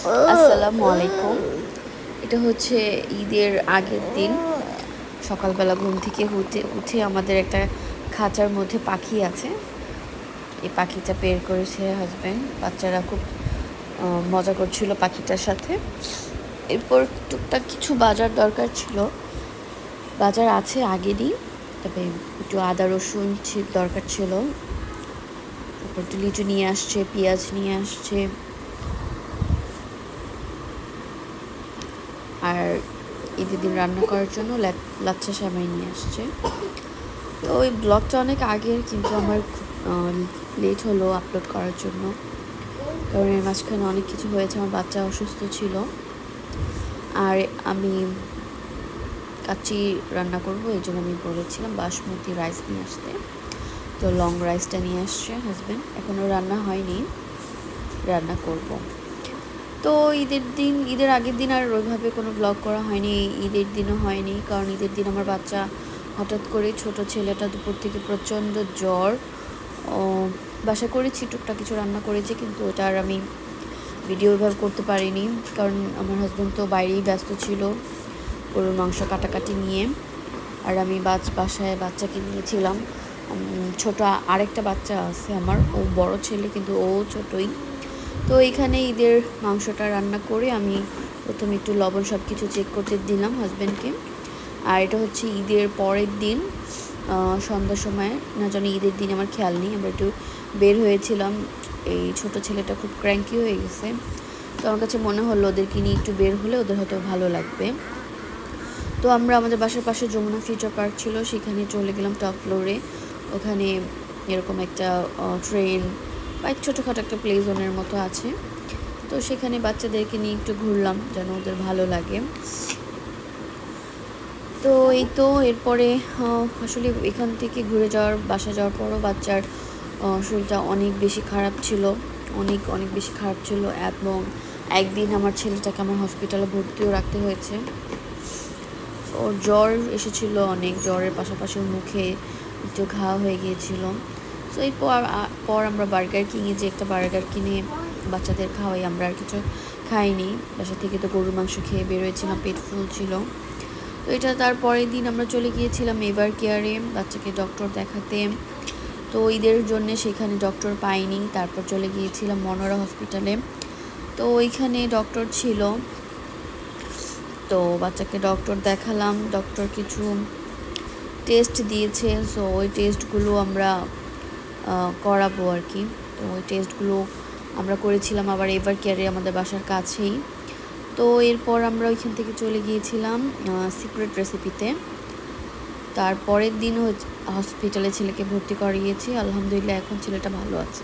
আসসালামু আলাইকুম। এটা হচ্ছে ঈদের আগের দিন সকালবেলা ঘুম থেকে উঠে আমাদের একটা খাঁচার মধ্যে পাখি আছে। এই পাখিটা বের করেছে হাজব্যান্ড। বাচ্চারা খুব মজা করছিল পাখিটার সাথে। এরপর টুকটাক কিছু বাজার দরকার ছিল, বাজার আছে আগেরই, তবে একটু আদা রসুন দরকার ছিল। তারপর একটু লিচু নিয়ে আসছে, পেঁয়াজ নিয়ে আসছে, আর ঈদের দিন রান্না করার জন্য লাচ্ছা সেমাই নিয়ে আসছে। তো ওই ব্লগটা অনেক আগের, কিন্তু আমার খুব লেট হলো আপলোড করার জন্য, কারণ এর মাঝখানে অনেক কিছু হয়েছে। আমার বাচ্চা অসুস্থ ছিল, আর আমি কাচ্চি রান্না করবো, এই জন্য আমি বলেছিলাম বাসমতি রাইস নিয়ে আসতে। তো লং রাইসটা নিয়ে আসছে হাজব্যান্ড। এখনও রান্না হয়নি, রান্না করব। তো ঈদের আগের দিন আর ওইভাবে কোনো ব্লগ করা হয়নি, ঈদের দিনও হয়নি, কারণ ঈদের দিন আমার বাচ্চা হঠাৎ করে, ছোট ছেলেটা দুপুর থেকে প্রচণ্ড জ্বর। বাসা করেছি, টুকটাক কিছু রান্না করেছি, কিন্তু ওটা আর আমি ভিডিও ওইভাবে করতে পারিনি, কারণ আমার হাজব্যান্ড তো বাইরেই ব্যস্ত ছিল গরুর মাংস কাটাকাটি নিয়ে। আর আমি বাসায় বাচ্চাকে নিয়েছিলাম। ছোট আরেকটা বাচ্চা আছে আমার, ও বড় ছেলে কিন্তু ও ছোটই। তো এইখানে ঈদের মাংসটা রান্না করে আমি প্রথমে একটু লবণ সব কিছু চেক করতে দিলাম হাজব্যান্ডকে। আর এটা হচ্ছে ঈদের পরের দিন সন্ধ্যার সময়, না জানি ঈদের দিন আমার খেয়াল নেই, আমরা একটু বের হয়েছিলাম। এই ছোট ছেলেটা খুব ক্র্যাঙ্কি হয়ে গেছে, তো আমার কাছে মনে হলো ওদেরকে নিয়ে একটু বের হলে ওদের হয়তো ভালো লাগবে। তো আমরা আমাদের বাসার পাশে যমুনা ফিউচার পার্ক ছিল, সেখানে চলে গেলাম টপ ফ্লোরে। ওখানে এরকম একটা ট্রেন বা ছোটোখাটো একটা প্লে জোনের মতো আছে, তো সেখানে বাচ্চাদেরকে নিয়ে একটু ঘুরলাম যেন ওদের ভালো লাগে। তো এই তো এরপরে আসলে এখান থেকে ঘুরে বাসা যাওয়ার পরও বাচ্চার শরীরটা অনেক বেশি খারাপ ছিল, অনেক অনেক বেশি খারাপ ছিল। এবং একদিন আমার ছেলেটাকে আমার হসপিটালে ভর্তিও রাখতে হয়েছে। ওর জ্বর এসেছিলো অনেক, জ্বরের পাশাপাশি মুখে একটু ঘা হয়ে গিয়েছিল। তো এই পর আমরা বার্গার কিনে যে একটা বার্গার কিনে বাচ্চাদের খাওয়াই, আমরা আর কিছু খাইনি। বাসা থেকে তো গরুর মাংস খেয়ে বেরোয়েছিলাম, পেট ফুল ছিল। তো এটা তার পরের দিন আমরা চলে গিয়েছিলাম এভার কেয়ারে বাচ্চাকে ডক্টর দেখাতে। তো ঈদের জন্য সেখানে ডক্টর পাইনি, তারপর চলে গিয়েছিলাম মনোরা হসপিটালে। তো ওইখানে ডক্টর ছিল, তো বাচ্চাকে ডক্টর দেখালাম। ডক্টর কিছু টেস্ট দিয়েছে, সো ওই টেস্টগুলো আমরা করাবো আর কি। তো ওই টেস্টগুলো আমরা করেছিলাম আবার এভার কেয়ারে, আমাদের বাসার কাছেই। তো এরপর আমরা ওইখান থেকে চলে গিয়েছিলাম সিক্রেট রেসিপিতে। তারপরের দিন হসপিটালে ছেলেকে ভর্তি করিয়েছি, আলহামদুলিল্লাহ এখন ছেলেটা ভালো আছে।